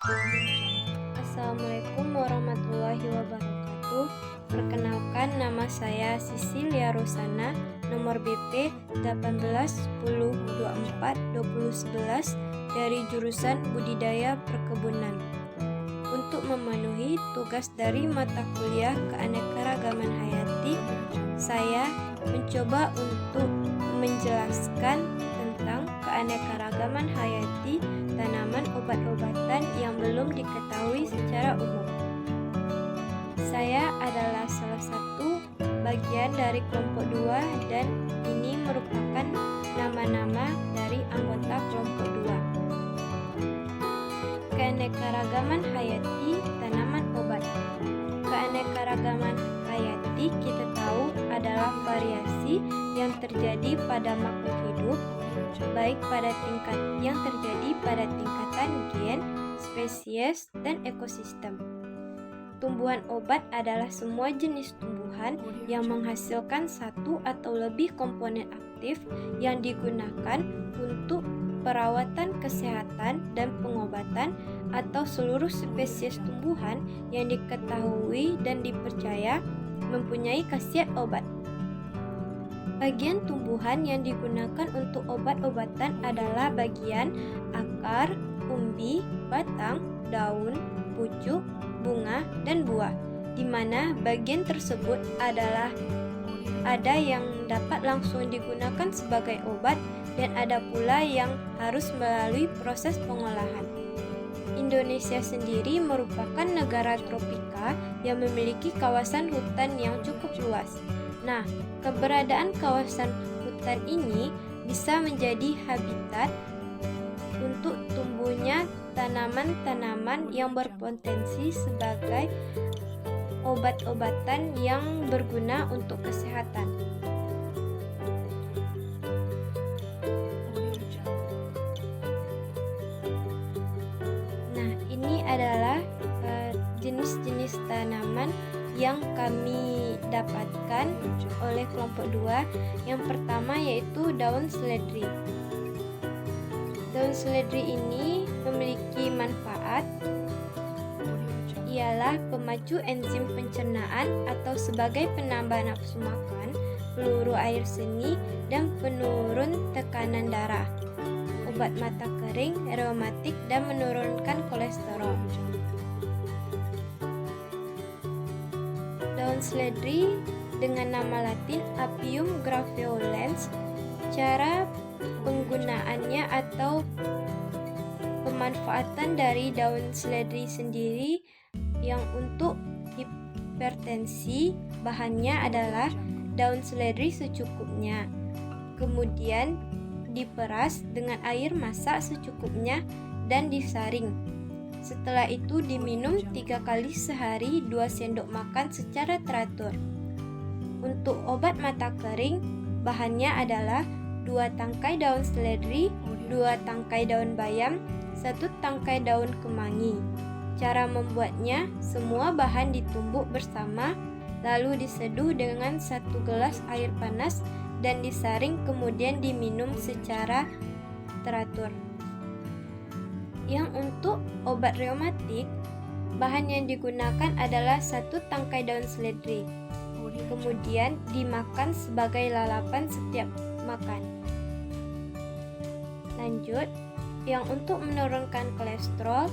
Assalamualaikum warahmatullahi wabarakatuh. Perkenalkan, nama saya Sisilia Rosana, nomor BP 1810242011 dari jurusan Budidaya Perkebunan. Untuk memenuhi tugas dari mata kuliah Keanekaragaman Hayati, saya mencoba untuk menjelaskan tentang keanekaragaman hayati tanaman obat-obatan yang belum diketahui secara umum. Saya adalah salah satu bagian dari kelompok 2 dan ini merupakan nama-nama dari anggota kelompok 2. Keanekaragaman hayati tanaman obat. Keanekaragaman hayati kita tahu adalah variasi yang terjadi pada makhluk hidup, baik pada tingkatan gen, spesies, dan ekosistem. Tumbuhan obat adalah semua jenis tumbuhan yang menghasilkan satu atau lebih komponen aktif yang digunakan untuk perawatan kesehatan dan pengobatan atau seluruh spesies tumbuhan yang diketahui dan dipercaya mempunyai khasiat obat. Bagian tumbuhan yang digunakan untuk obat-obatan adalah bagian akar, umbi, batang, daun, pucuk, bunga, dan buah, di mana bagian tersebut ada yang dapat langsung digunakan sebagai obat dan ada pula yang harus melalui proses pengolahan. Indonesia sendiri merupakan negara tropika yang memiliki kawasan hutan yang cukup luas. Nah, keberadaan kawasan hutan ini bisa menjadi habitat untuk tumbuhnya tanaman-tanaman yang berpotensi sebagai obat-obatan yang berguna untuk kesehatan. Nah, ini adalah jenis-jenis tanaman yang kami dapatkan oleh kelompok 2. Yang pertama yaitu daun seledri. Daun seledri ini memiliki manfaat, ialah pemacu enzim pencernaan atau sebagai penambah nafsu makan, peluru air seni, dan penurun tekanan darah, obat mata kering, reumatik, dan menurunkan kolesterol. Daun seledri dengan nama latin Apium graveolens. Cara penggunaannya atau pemanfaatan dari daun seledri sendiri yang untuk hipertensi, bahannya adalah daun seledri secukupnya, kemudian diperas dengan air masak secukupnya dan disaring. Setelah itu diminum 3 kali sehari 2 sendok makan secara teratur. Untuk obat mata kering, bahannya adalah 2 tangkai daun seledri, 2 tangkai daun bayam, 1 tangkai daun kemangi. Cara membuatnya, semua bahan ditumbuk bersama, lalu diseduh dengan 1 gelas air panas dan disaring kemudian diminum secara teratur. Yang untuk obat reumatik, bahan yang digunakan adalah 1 tangkai daun seledri. Kemudian dimakan sebagai lalapan setiap makan. Lanjut, yang untuk menurunkan kolesterol,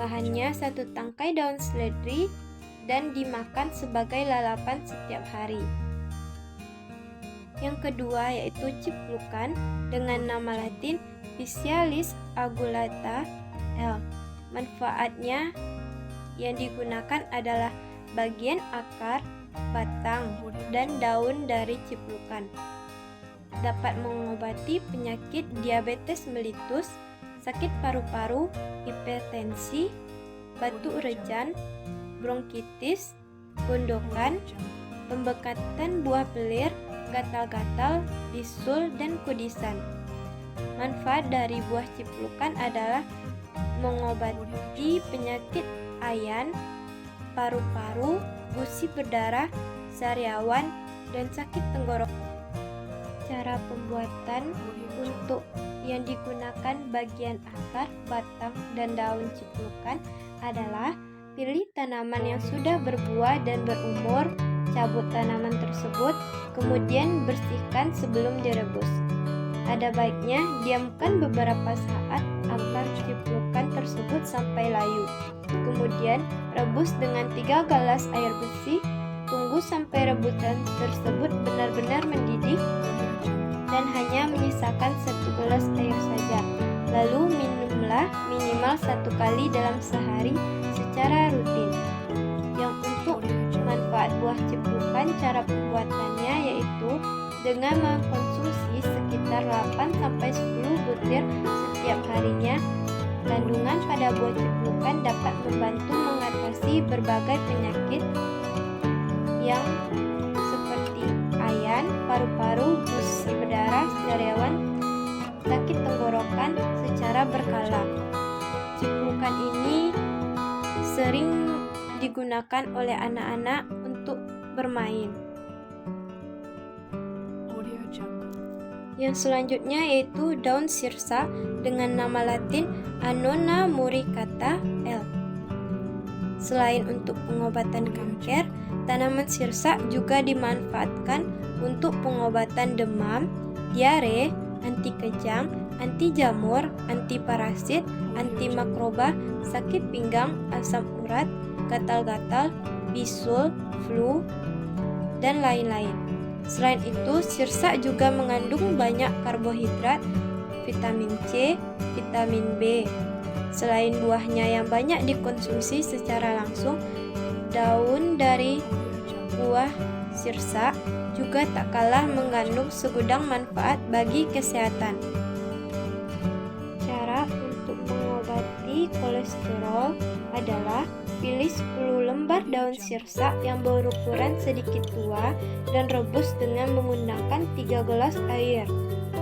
bahannya 1 tangkai daun seledri dan dimakan sebagai lalapan setiap hari. Yang kedua yaitu ciplukan dengan nama latin Physalis aguata L. Manfaatnya yang digunakan adalah bagian akar, batang, dan daun dari ciplukan. Dapat mengobati penyakit diabetes mellitus, sakit paru-paru, hipertensi, batu urejan, bronkitis, gondokan, pembekatan buah pelir, gatal-gatal, bisul, dan kudisan. Manfaat dari buah ciplukan adalah mengobati penyakit ayan, paru-paru, gusi berdarah, sariawan, dan sakit tenggorokan. Cara pembuatan untuk yang digunakan bagian akar, batang, dan daun ciplukan adalah pilih tanaman yang sudah berbuah dan berumur, cabut tanaman tersebut, kemudian bersihkan sebelum direbus. Ada baiknya diamkan beberapa saat agar ciplukan tersebut sampai layu. Kemudian rebus dengan 3 gelas air bersih. Tunggu sampai rebusan tersebut benar-benar mendidih dan hanya menyisakan 1 gelas air saja. Lalu minumlah minimal 1 kali dalam sehari secara rutin. Yang untuk manfaat buah ciplukan, cara pembuatannya yaitu dengan mengkonsumsi sekitar 8-10 butir setiap harinya. Kandungan pada buah ciplukan dapat membantu mengatasi berbagai penyakit yang seperti ayan, paru-paru, gusi berdarah, sariawan, sakit tenggorokan secara berkala. Ciplukan ini sering digunakan oleh anak-anak untuk bermain. Yang selanjutnya yaitu daun sirsa dengan nama latin Annona muricata L. Selain untuk pengobatan kanker, tanaman sirsa juga dimanfaatkan untuk pengobatan demam, diare, anti kejang, anti jamur, anti parasit, anti makroba, sakit pinggang, asam urat, gatal-gatal, bisul, flu, dan lain-lain. Selain itu, sirsa juga mengandung banyak karbohidrat, vitamin C, vitamin B. Selain buahnya yang banyak dikonsumsi secara langsung, daun dari buah sirsa juga tak kalah mengandung segudang manfaat bagi kesehatan. Cara untuk mengobati kolesterol adalah pilih 10 lembar daun sirsa yang berukuran sedikit tua dan rebus dengan menggunakan 3 gelas air.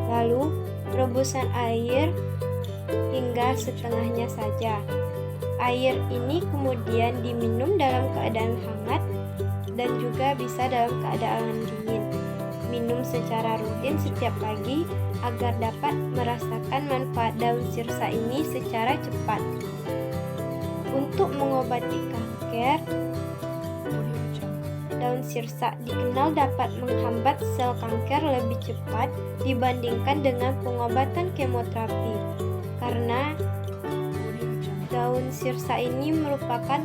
Lalu, rebusan air hingga setengahnya saja. Air ini kemudian diminum dalam keadaan hangat dan juga bisa dalam keadaan dingin. Minum secara rutin setiap pagi agar dapat merasakan manfaat daun sirsa ini secara cepat. Untuk mengobati kanker, daun sirsa dikenal dapat menghambat sel kanker lebih cepat dibandingkan dengan pengobatan kemoterapi. Karena daun sirsa ini merupakan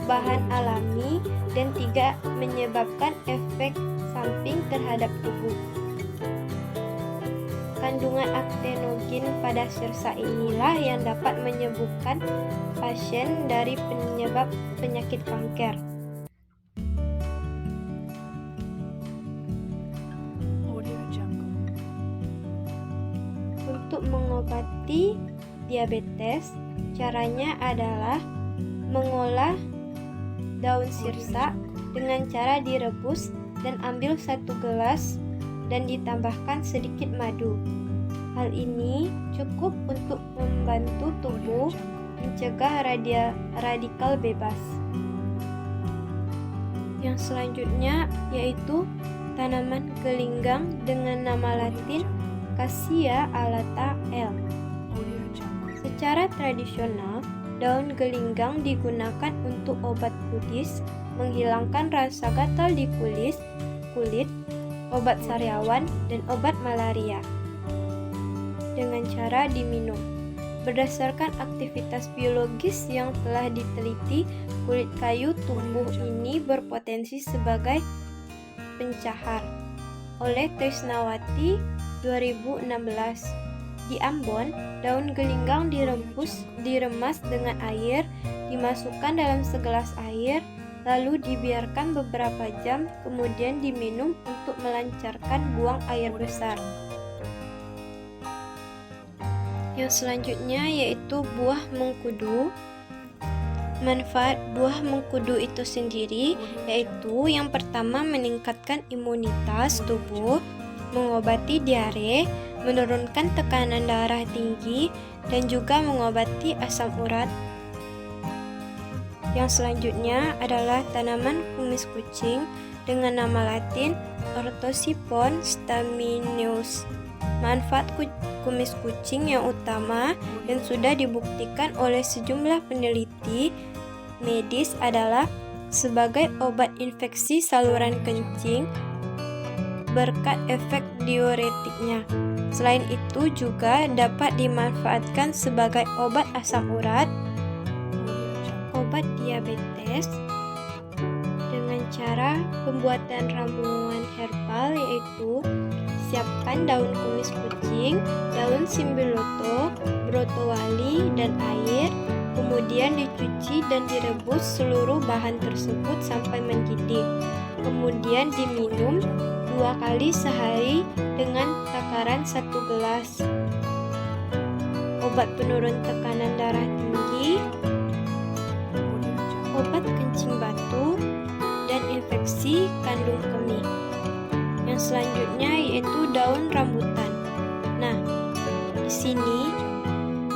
bahan alami dan tidak menyebabkan efek samping terhadap tubuh. Kandungan aktenogen pada sirsa inilah yang dapat menyembuhkan pasien dari penyebab penyakit kanker. Untuk mengobati diabetes, caranya adalah mengolah daun sirsa dengan cara direbus dan ambil 1 gelas dan ditambahkan sedikit madu. Hal ini cukup untuk membantu tubuh mencegah radikal bebas. Yang selanjutnya yaitu tanaman gelinggang dengan nama latin Cassia alata L. Secara tradisional, daun gelinggang digunakan untuk obat kudis, menghilangkan rasa gatal di kulit, obat sariawan, dan obat malaria. Dengan cara diminum. Berdasarkan aktivitas biologis yang telah diteliti, kulit kayu tumbuh ini berpotensi sebagai pencahar. Oleh Trisnawati 2016. Di Ambon, daun gelinggang diremas dengan air, dimasukkan dalam segelas air, lalu dibiarkan beberapa jam, kemudian diminum untuk melancarkan buang air besar. Yang selanjutnya yaitu buah mengkudu. Manfaat buah mengkudu itu sendiri yaitu yang pertama meningkatkan imunitas tubuh, mengobati diare, menurunkan tekanan darah tinggi, dan juga mengobati asam urat. Yang selanjutnya adalah tanaman kumis kucing dengan nama latin Orthosipon stamineus. Manfaat kumis kucing yang utama dan sudah dibuktikan oleh sejumlah peneliti medis adalah sebagai obat infeksi saluran kencing berkat efek diuretiknya. Selain itu juga dapat dimanfaatkan sebagai obat asam urat, obat diabetes, dengan cara pembuatan ramuan herbal yaitu siapkan daun kumis kucing, daun simbiloto, brotowali, dan air. Kemudian dicuci dan direbus seluruh bahan tersebut sampai mendidih. Kemudian diminum 2 kali sehari dengan takaran 1 gelas. Obat penurun tekanan darah tinggi, obat kencing batu, dan infeksi kandung kemih. Yang selanjutnya yaitu daun rambutan. Nah, di sini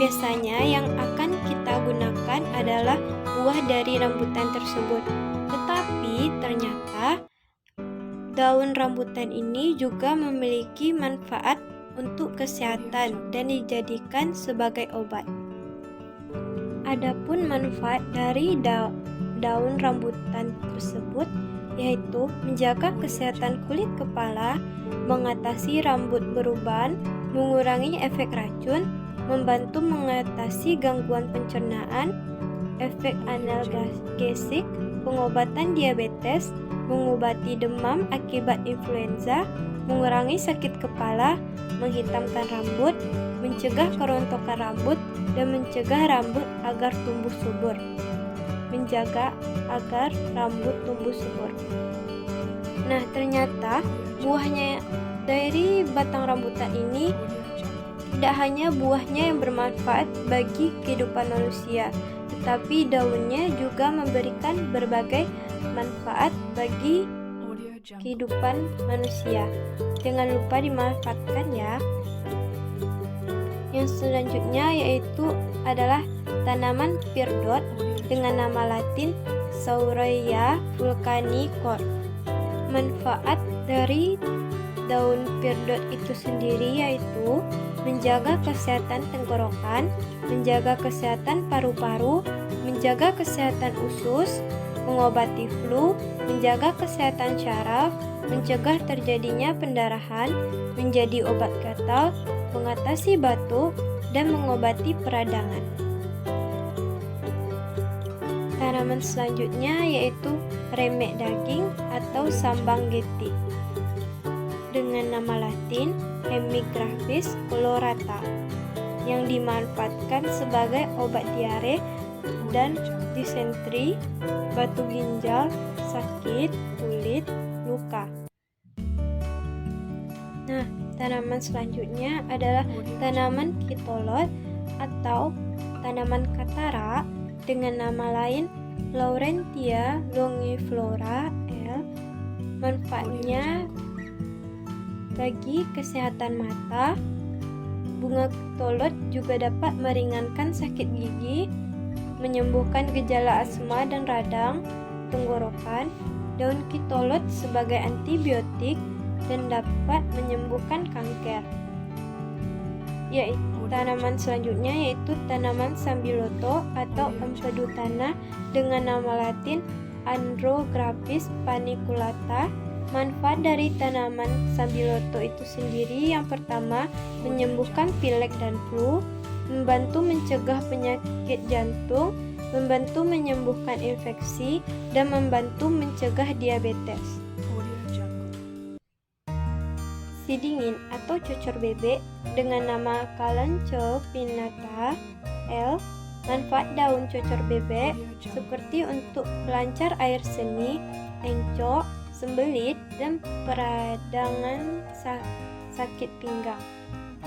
biasanya yang akan kita gunakan adalah buah dari rambutan tersebut. Tetapi ternyata daun rambutan ini juga memiliki manfaat untuk kesehatan dan dijadikan sebagai obat. Adapun manfaat dari daun rambutan tersebut yaitu menjaga kesehatan kulit kepala, mengatasi rambut beruban, mengurangi efek racun, membantu mengatasi gangguan pencernaan, efek analgesik, pengobatan diabetes, mengobati demam akibat influenza, mengurangi sakit kepala, menghitamkan rambut, mencegah kerontokan rambut, dan mencegah rambut agar tumbuh subur. Menjaga agar rambut tumbuh subur. Nah, ternyata buahnya dari batang rambutan ini tidak hanya buahnya yang bermanfaat bagi kehidupan manusia, tetapi daunnya juga memberikan berbagai manfaat bagi kehidupan manusia. Jangan lupa dimanfaatkan ya. Yang selanjutnya yaitu adalah tanaman pirdot dengan nama latin Saureia vulcanicor. Manfaat dari daun pirdot itu sendiri yaitu menjaga kesehatan tenggorokan, menjaga kesehatan paru-paru, menjaga kesehatan usus, mengobati flu, menjaga kesehatan syaraf, mencegah terjadinya pendarahan, menjadi obat gatal, mengatasi batuk, dan mengobati peradangan. Tanaman selanjutnya yaitu remek daging atau sambang getih dengan nama latin Hemigraphis colorata yang dimanfaatkan sebagai obat diare dan disentri, batu ginjal, sakit kulit, luka. Nah, tanaman selanjutnya adalah tanaman kitolot atau tanaman katara dengan nama lain Laurentia longiflora L. Manfaatnya bagi kesehatan mata. Bunga kitolot juga dapat meringankan sakit gigi, menyembuhkan gejala asma dan radang tenggorokan. Daun kitolot sebagai antibiotik dan dapat menyembuhkan kanker. Yaitu tanaman selanjutnya yaitu tanaman sambiloto atau empedu tanah dengan nama latin Andrographis paniculata. Manfaat dari tanaman sambiloto itu sendiri yang pertama menyembuhkan pilek dan flu, membantu mencegah penyakit jantung, membantu menyembuhkan infeksi, dan membantu mencegah diabetes. Si dingin atau cocor bebek dengan nama Kalanchoe pinnata L. Manfaat daun cocor bebek seperti untuk pelancar air seni, encok, sembelit, dan peradangan sakit pinggang.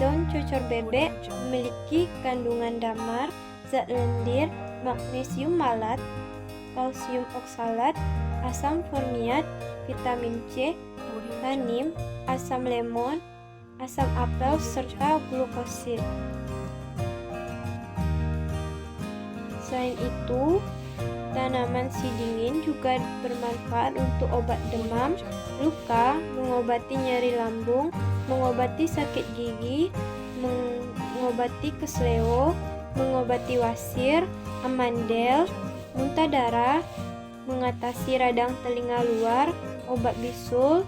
Daun cocor bebek memiliki kandungan damar, zat lendir, magnesium malat, kalsium oksalat, asam formiat, vitamin C, tanin, asam lemon, asam apel, serta glukosid. Selain itu, tanaman si dingin juga bermanfaat untuk obat demam, luka, mengobati nyeri lambung, mengobati sakit gigi, mengobati kesleo, mengobati wasir, amandel, muntah darah, mengatasi radang telinga luar, obat bisul,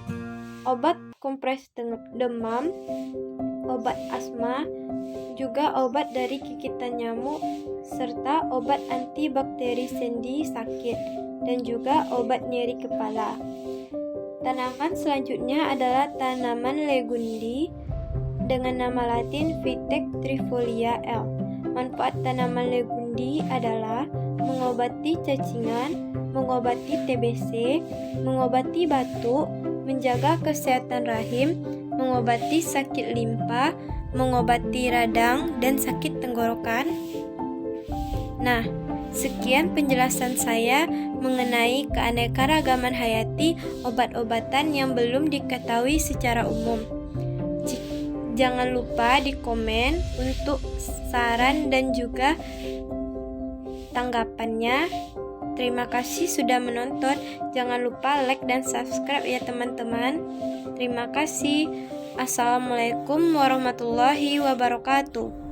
obat kompres demam, obat asma, juga obat dari gigitan nyamuk, serta obat antibakteri sendi sakit, dan juga obat nyeri kepala. Tanaman selanjutnya adalah tanaman legundi dengan nama latin Vitek trifolia L. Manfaat tanaman legundi adalah mengobati cacingan, mengobati TBC, mengobati batuk, menjaga kesehatan rahim, mengobati sakit limpa, mengobati radang dan sakit tenggorokan. Nah, sekian penjelasan saya mengenai keanekaragaman hayati obat-obatan yang belum diketahui secara umum. Jangan lupa di komen untuk saran dan juga tanggapannya. Terima kasih sudah menonton. Jangan lupa like dan subscribe ya teman-teman. Terima kasih. Assalamualaikum warahmatullahi wabarakatuh.